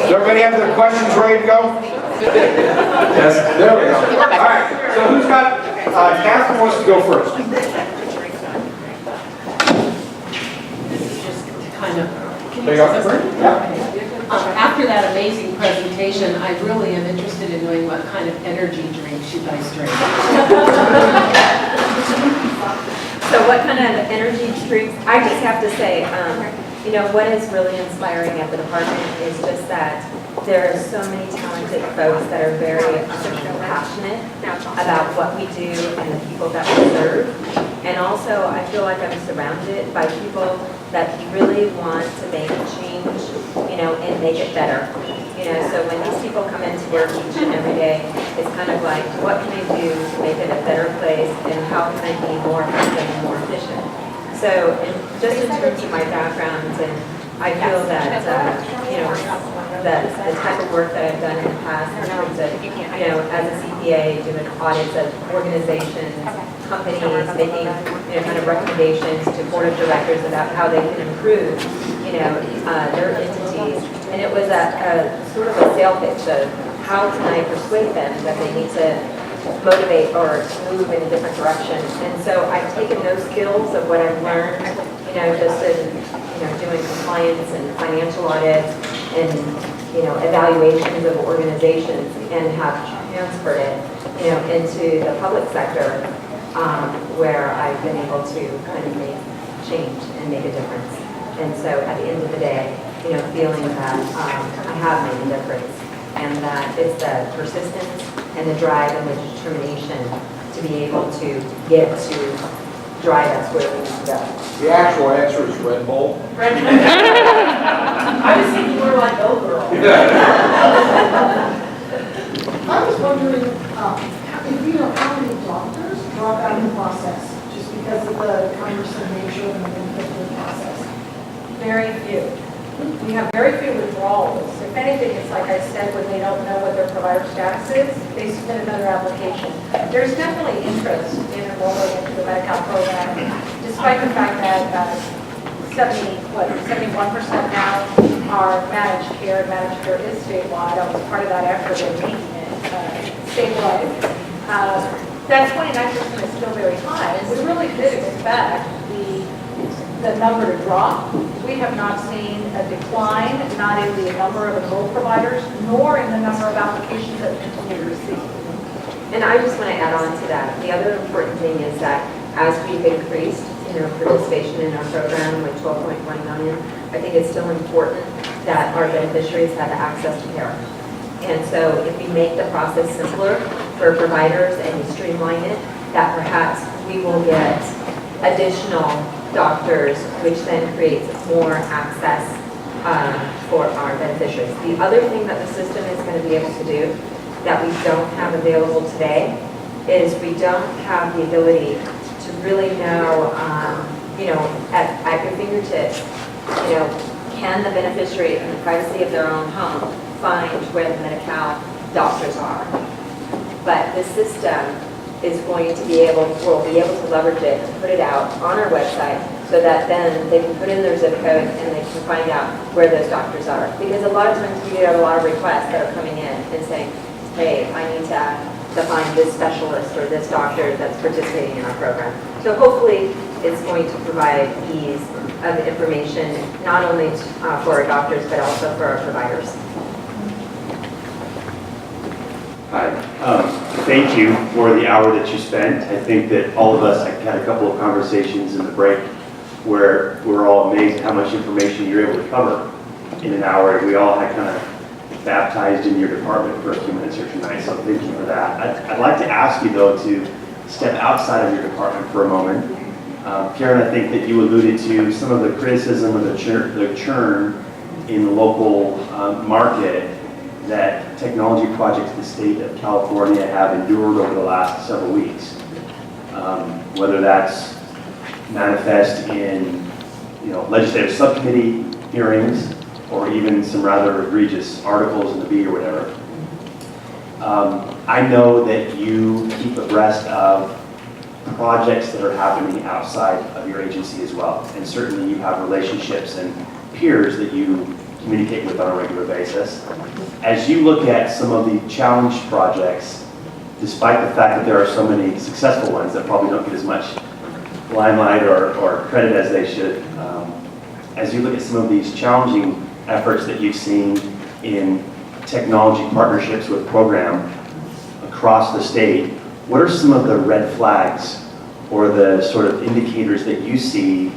Does everybody have their questions ready to go? Yes, there we go. All right, so who's got, Catherine wants to go first. This is just kind of. There you go. Yeah. After that amazing presentation, I really am interested in knowing what kind of energy drinks you guys drink. So what kind of energy drinks? I just have to say, you know, what is really inspiring at the department is just that there are so many talented folks that are very passionate about what we do and the people that we serve. And also, I feel like I'm surrounded by people that really want to make a change, you know, and make it better. You know, so when these people come into work each and every day, it's kind of like, what can I do to make it a better place, and how can I be more effective and more efficient? So, just in terms of my background, and I feel that, you know, the type of work that I've done in the past, in terms of, you know, as a CPA, doing audits of organizations, companies, making, you know, kind of recommendations to board of directors about how they can improve, you know, their entities. And it was a sort of a sales pitch of how can I persuade them that they need to motivate or move in a different direction. And so I've taken those skills of what I've learned, you know, just in, you know, doing compliance and financial audits and, you know, evaluations of organizations, and have transferred it, you know, into the public sector, where I've been able to kind of make change and make a difference. And so at the end of the day, you know, feeling that I have made a difference, and that it's the persistence and the drive and the determination to be able to get to drive us where we need to go. The actual answer is Red Bull. I was thinking more like Go Girl. I was wondering, if you know how many doctors drop out of the process just because of the cumbersome nature and the benefit of the process? Very few. We have very few withdrawals. If anything, it's like I said, when they don't know what their provider status is, they submit another application. There's definitely interest in enrolling into the Medi-Cal program, despite the fact that 71% now are managed care, and managed care is statewide. I was part of that effort in making it statewide. That 29% is still very high, and we really did expect the number to drop. We have not seen a decline, not in the number of enrolled providers, nor in the number of applications that we continue to receive. And I just want to add on to that. The other important thing is that as we've increased, you know, participation in our program with 12.1 million, I think it's still important that our beneficiaries have access to care. And so if we make the process simpler for providers and we streamline it, that perhaps we will get additional doctors, which then creates more access for our beneficiaries. The other thing that the system is going to be able to do that we don't have available today is we don't have the ability to really know, you know, at your fingertips, you know, can the beneficiary in the privacy of their own home find where the Medi-Cal doctors are. But the system is going to be able, will be able to leverage it and put it out on our website so that then they can put in their zip code and they can find out where those doctors are. Because a lot of times we get a lot of requests that are coming in and saying, hey, I need to find this specialist or this doctor that's participating in our program. So hopefully it's going to provide ease of information, not only for our doctors, but also for our providers. Hi. Thank you for the hour that you spent. I think that all of us had a couple of conversations in the break where we're all amazed at how much information you're able to cover in an hour. We all had kind of baptized in your department for a few minutes here tonight, so thank you for that. I'd like to ask you, though, to step outside of your department for a moment. Karen, I think that you alluded to some of the criticism of the churn in the local market that technology projects in the state of California have endured over the last several weeks. Whether that's manifest in, you know, legislative subcommittee hearings or even some rather egregious articles in the Bee or whatever. I know that you keep abreast of projects that are happening outside of your agency as well, and certainly you have relationships and peers that you communicate with on a regular basis. As you look at some of the challenge projects, despite the fact that there are so many successful ones that probably don't get as much limelight or credit as they should, as you look at some of these challenging efforts that you've seen in technology partnerships with program across the state, what are some of the red flags or the sort of indicators that you see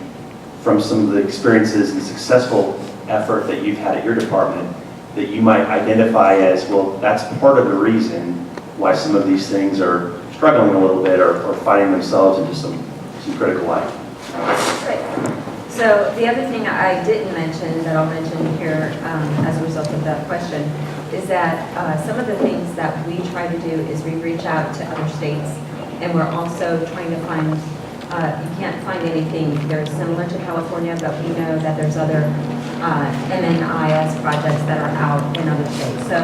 from some of the experiences and successful effort that you've had at your department that you might identify as, well, that's part of the reason why some of these things are struggling a little bit or finding themselves into some critical light? Great. So the other thing I didn't mention that I'll mention here as a result of that question is that some of the things that we try to do is we reach out to other states, and we're also trying to find, you can't find anything very similar to California, but we know that there's other MNIS projects that are out in other states. So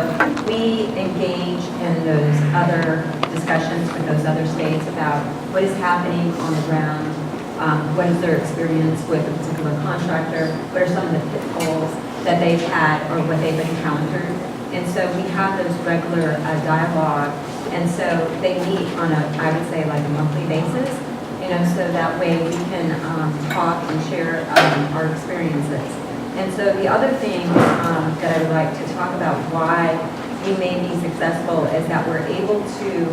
we engage in those other discussions with those other states about what is happening on the ground, what is their experience with a particular contractor, what are some of the pitfalls that they've had or what they've encountered. And so we have those regular dialogue, and so they meet on a, I would say, like a monthly basis, you know, so that way we can talk and share our experiences. And so the other thing that I would like to talk about why we may be successful is that we're able to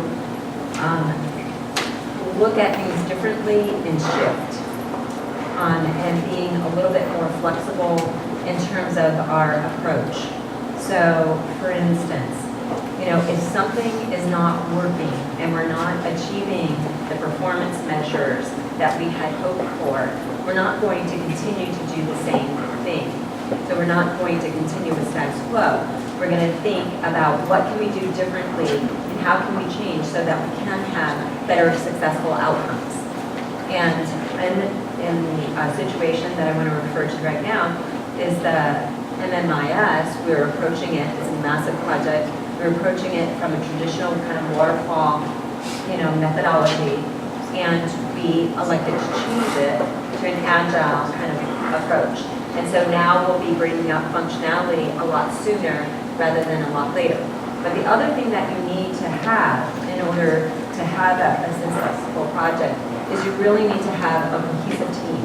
look at things differently and shift and being a little bit more flexible in terms of our approach. So, for instance, you know, if something is not working and we're not achieving the performance measures that we had hoped for, we're not going to continue to do the same thing. So we're not going to continue with status quo. We're going to think about what can we do differently and how can we change so that we can have better successful outcomes. And in the situation that I want to refer to right now is the MMIS. We're approaching it as a massive project. We're approaching it from a traditional kind of waterfall, you know, methodology, and we elected to change it to an agile kind of approach. And so now we'll be bringing up functionality a lot sooner rather than a lot later. But the other thing that you need to have in order to have a successful project is you really need to have a cohesive team,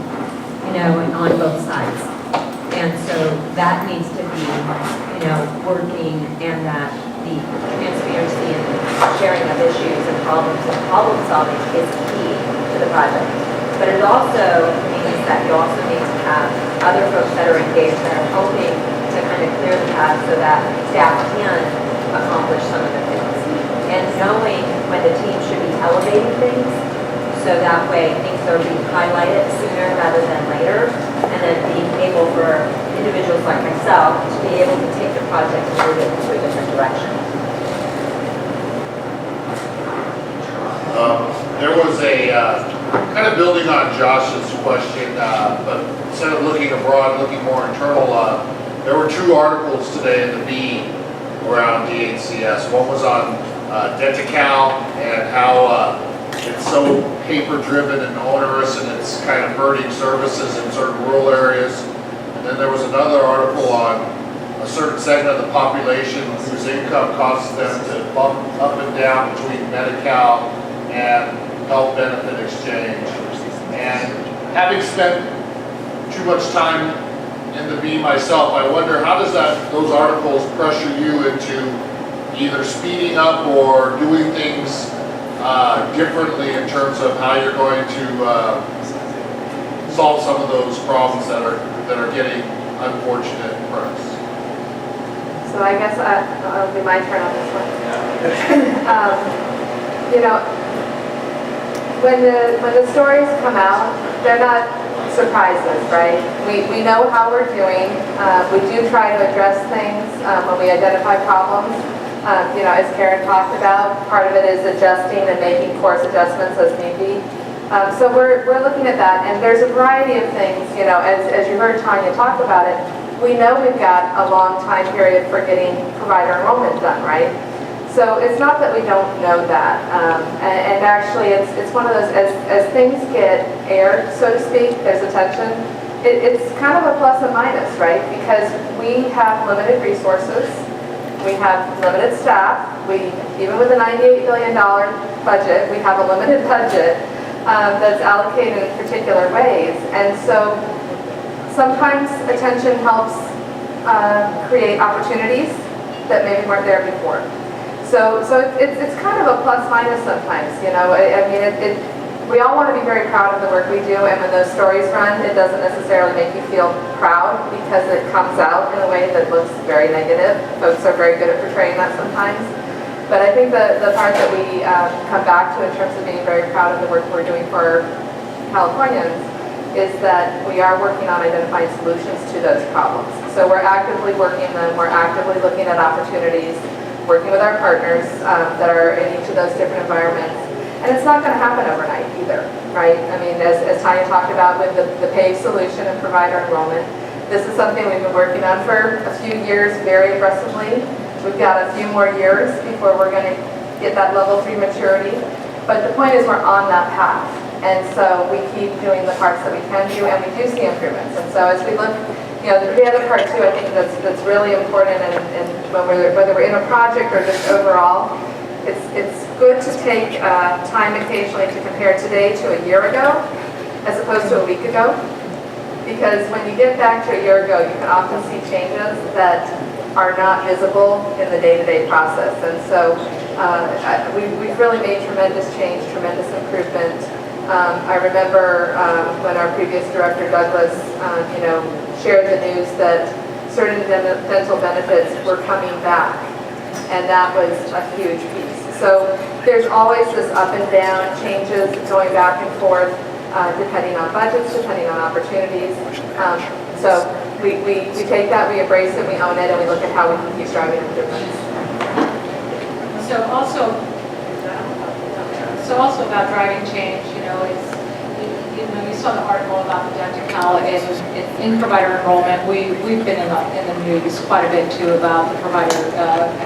you know, on both sides. And so that needs to be, you know, working, and that the transparency and sharing of issues and problem solving is key to the project. But it also means that you also need to have other folks that are engaged that are helping to kind of clear the path so that staff can accomplish some of the things. And knowing when the team should be elevating things, so that way things are being highlighted sooner rather than later, and then being able for individuals like myself to be able to take the project and move it into a different direction. There was a, kind of building on Josh's question, but instead of looking abroad, looking more internal, there were 2 articles today in the Bee around DHCS. One was on Medi-Cal and how it's so paper-driven and onerous, and it's kind of hurting services in certain rural areas. And then there was another article on a certain segment of the population whose income causes them to bump up and down between Medi-Cal and health benefit exchange. And having spent too much time in the Bee myself, I wonder how does those articles pressure you into either speeding up or doing things differently in terms of how you're going to solve some of those problems that are getting unfortunate press. So I guess it'll be my turn on this one. You know, when the stories come out, they're not surprises, right? We know how we're doing. We do try to address things when we identify problems. You know, as Karen talked about, part of it is adjusting and making course adjustments as need be. So we're looking at that, and there's a variety of things. You know, as you heard Tanya talk about it, we know we've got a long time period for getting provider enrollment done, right? So it's not that we don't know that, and actually it's one of those, as things get aired, so to speak, there's attention, it's kind of a plus and minus, right? Because we have limited resources, we have limited staff, even with a $98 billion budget, we have a limited budget that's allocated in particular ways. And so sometimes attention helps create opportunities that maybe weren't there before. So it's kind of a plus minus sometimes, you know. I mean, we all want to be very proud of the work we do, and when those stories run, it doesn't necessarily make you feel proud because it comes out in a way that looks very negative. Folks are very good at portraying that sometimes. But I think the part that we come back to in terms of being very proud of the work we're doing for Californians is that we are working on identifying solutions to those problems. So we're actively working them, we're actively looking at opportunities, working with our partners that are in each of those different environments. And it's not going to happen overnight either, right? I mean, as Tanya talked about with the PAVE solution and provider enrollment, this is something we've been working on for a few years very aggressively. We've got a few more years before we're going to get that level 3 maturity. But the point is we're on that path. And so we keep doing the parts that we can do, and we do see improvements. And so as we look, you know, the other part too, I think that's really important, and whether we're in a project or just overall, it's good to take time occasionally to compare today to a year ago as opposed to a week ago. Because when you get back to a year ago, you can often see changes that are not visible in the day-to-day process. And so we've really made tremendous change, tremendous improvement. I remember when our previous director, Douglas, shared the news that certain dental benefits were coming back. And that was a huge piece. So there's always this up and down changes going back and forth, depending on budgets, depending on opportunities. So we take that, we embrace it, we own it, and we look at how we can keep driving improvements. So also about driving change, you saw the article about the Medi-Cal in provider enrollment. We've been in the news quite a bit too about the provider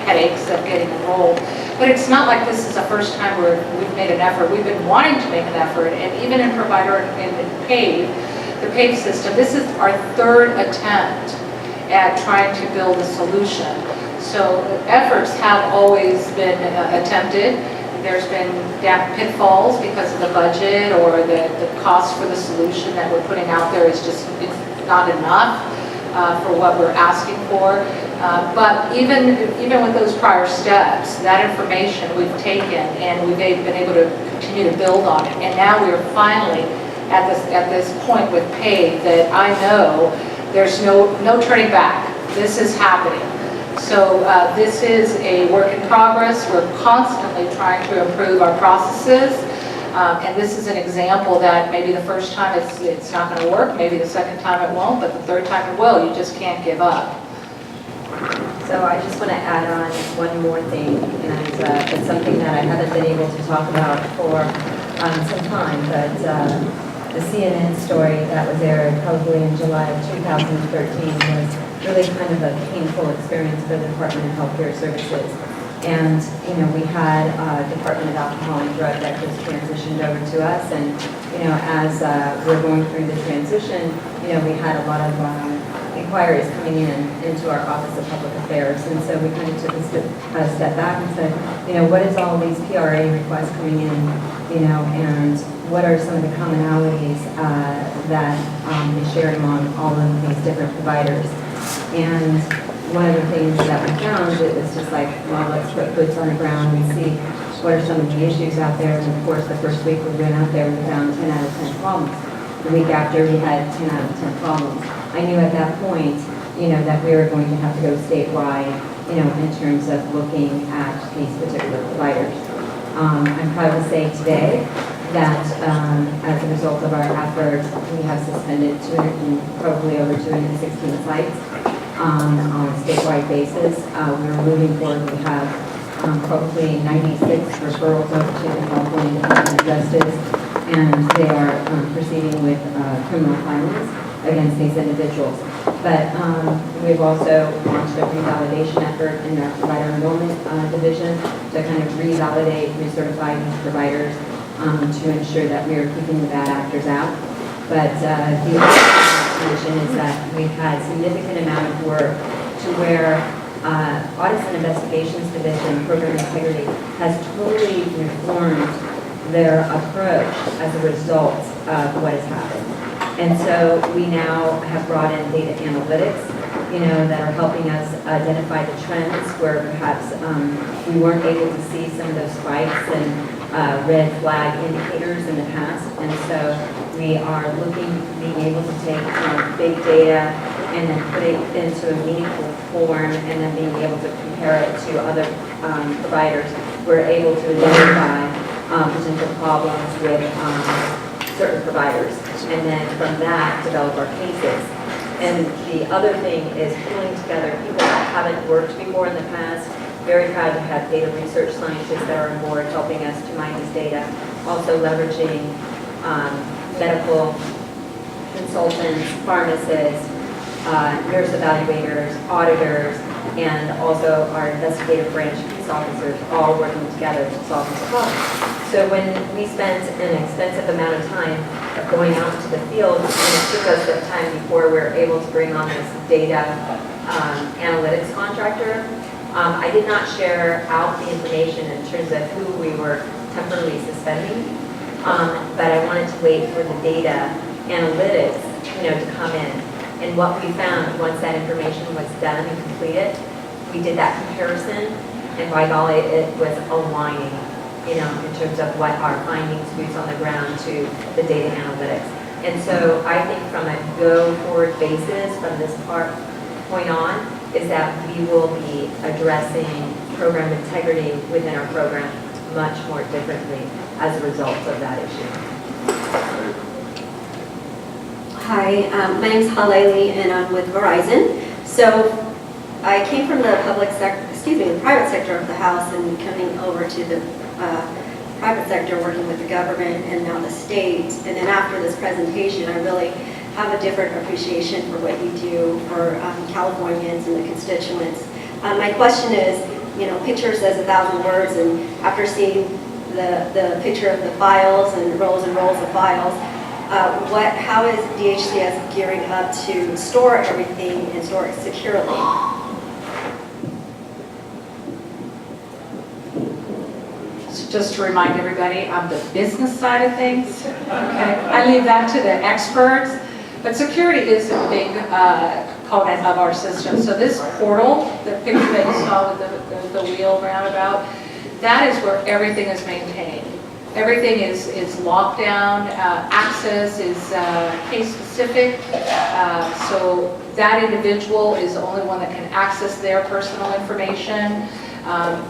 headaches of getting enrolled. But it's not like this is the first time we've made an effort. We've been wanting to make an effort, and even in provider in PAVE, the PAVE system, this is our third attempt at trying to build a solution. So efforts have always been attempted. There's been pitfalls because of the budget or the cost for the solution that we're putting out there is just it's not enough for what we're asking for. But even with those prior steps, that information we've taken and we've been able to continue to build on it. And now we're finally at this point with PAVE that I know there's no turning back. This is happening. So this is a work in progress. We're constantly trying to improve our processes. And this is an example that maybe the first time it's not going to work, maybe the second time it won't, but the third time it will. You just can't give up. So I just want to add on one more thing, and it's something that I haven't been able to talk about for some time, but the CNN story that was aired probably in July of 2013 was really kind of a painful experience for the Department of Healthcare Services. And, we had Department of Alcohol and Drug that just transitioned over to us. And, as we're going through the transition, we had a lot of inquiries coming into our Office of Public Affairs. And so we kind of took a step back and said, what is all these PRA requests coming in, and what are some of the commonalities that is shared among all of these different providers. And one of the things that we found, it was just like, well, let's put boots on the ground and see what are some of the issues out there. And of course, the first week we went out there, we found 10 out of 10 problems. The week after, we had 10 out of 10 problems. I knew at that point, that we were going to have to go statewide, in terms of looking at these particular providers. I'm proud to say today that as a result of our efforts, we have suspended probably over 216 sites on a statewide basis. We're moving forward. We have probably 96 referrals over to the California Department of Justice, and they are proceeding with criminal filings against these individuals. But we've also launched a revalidation effort in our provider enrollment division to kind of revalidate, recertify these providers to ensure that we are keeping the bad actors out. But the mention is that we've had significant amount of work to where Audits and Investigations Division, Program Integrity, has totally reformed their approach as a result of what has happened. And so we now have brought in data analytics, that are helping us identify the trends where perhaps we weren't able to see some of those spikes and red flag indicators in the past. And so we are being able to take big data and then put it into a meaningful form and then being able to compare it to other providers. We're able to identify potential problems with certain providers, and then from that develop our cases. And the other thing is pulling together people that haven't worked before in the past. Very proud to have data research scientists that are on board helping us to mine this data. Also leveraging medical consultants, pharmacists, nurse evaluators, auditors, and also our investigative branch peace officers all working together to solve this problem. So when we spent an extensive amount of time going out into the field, and it took us that time before we were able to bring on this data analytics contractor, I did not share out the information in terms of who we were temporarily suspending, but I wanted to wait for the data analytics, to come in. And what we found once that information was done and completed, we did that comparison, and by golly, it was aligning, in terms of what our findings, boots on the ground to the data analytics. And so I think from a go-forward basis from this point on, is that we will be addressing program integrity within our program much more differently as a result of that issue. Hi, my name is Halaili and I'm with Verizon. So I came from the the private sector of the house and coming over to the private sector working with the government and now the state. And then after this presentation, I really have a different appreciation for what you do for Californians and the constituents. My question is, picture says 1,000 words, and after seeing the picture of the files and rolls of files, how is DHCS gearing up to store everything and store it securely? So just to remind everybody, I'm the business side of things. Okay, I leave that to the experts. But security is a big component of our system. So this portal, the picture that you saw with the wheel roundabout, that is where everything is maintained. Everything is locked down, access is case specific, so that individual is the only one that can access their personal information.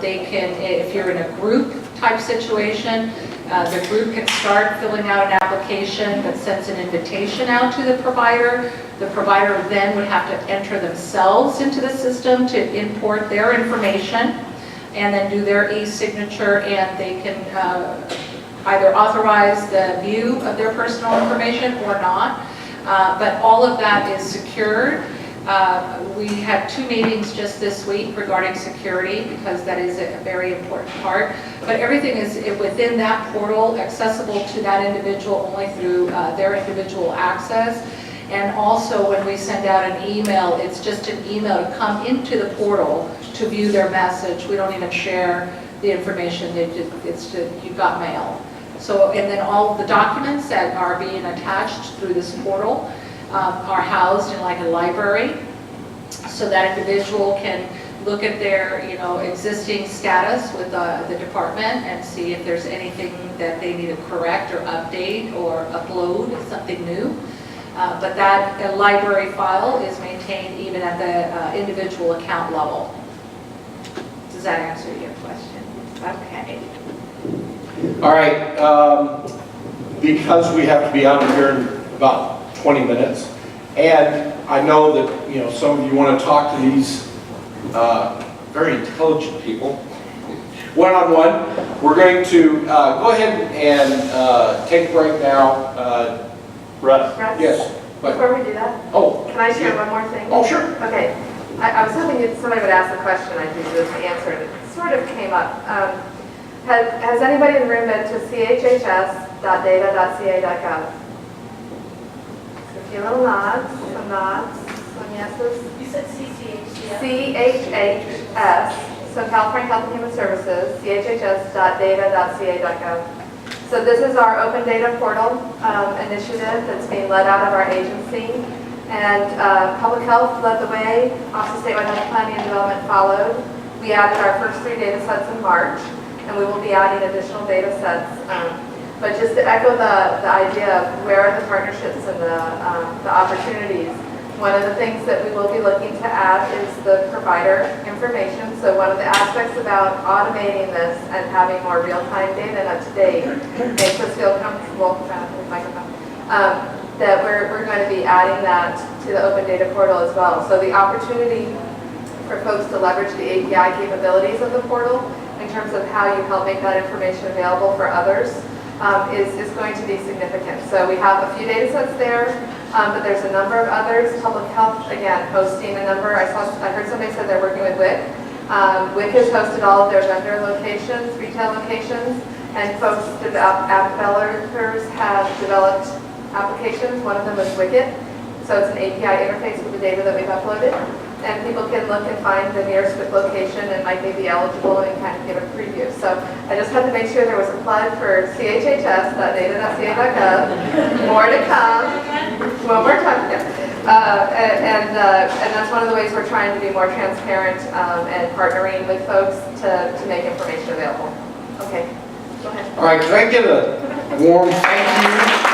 They can, if you're in a group type situation, the group can start filling out an application that sends an invitation out to the provider. The provider then would have to enter themselves into the system to import their information and then do their e-signature, and they can either authorize the view of their personal information or not. But all of that is secured. We had 2 meetings just this week regarding security because that is a very important part. But everything is within that portal, accessible to that individual only through their individual access. And also when we send out an email, it's just an email to come into the portal to view their message. We don't even share the information. It's just, you got mail. So, and then all of the documents that are being attached through this portal are housed in like a library, so that individual can look at their existing status with the department and see if there's anything that they need to correct or update or upload, something new. But that library file is maintained even at the individual account level. Does that answer your question? Okay. All right, because we have to be out of here in about 20 minutes, and I know that some of you want to talk to these very intelligent people one-on-one. We're going to go ahead and take a break now. Russ? Yes. But, Before we do that, can I share one more thing? Oh, sure. Okay. I was hoping somebody would ask the question I did just answer it. It sort of came up. Has anybody in the room been to chhs.data.ca.gov? See little nods, some nods, some yeses. You said CCHCS? CHHS, so California Health and Human Services, chhs.data.ca.gov. So this is our open data portal initiative that's being led out of our agency. And public health led the way, also statewide health planning and development followed. We added our first 3 data sets in March, and we will be adding additional data sets. But just to echo the idea of where are the partnerships and the opportunities, one of the things that we will be looking to add is the provider information. So one of the aspects about automating this and having more real-time data and up-to-date makes us feel comfortable, that we're going to be adding that to the open data portal as well. So the opportunity for folks to leverage the API capabilities of the portal in terms of how you help make that information available for others is going to be significant. So we have a few data sets there, but there's a number of others. Public health, again, hosting a number. I heard somebody said they're working with WIC. WIC has hosted all of their vendor locations, retail locations, and folks, the app developers have developed applications. One of them is Wicket. So it's an API interface with the data that we've uploaded. And people can look and find the nearest WIC location and might they be eligible and kind of give a preview. So I just had to make sure there was a plug for chhs.data.ca.gov. More to come. One more time. Yeah. And that's one of the ways we're trying to be more transparent and partnering with folks to make information available. Okay, go ahead. All right, can I get a warm thank you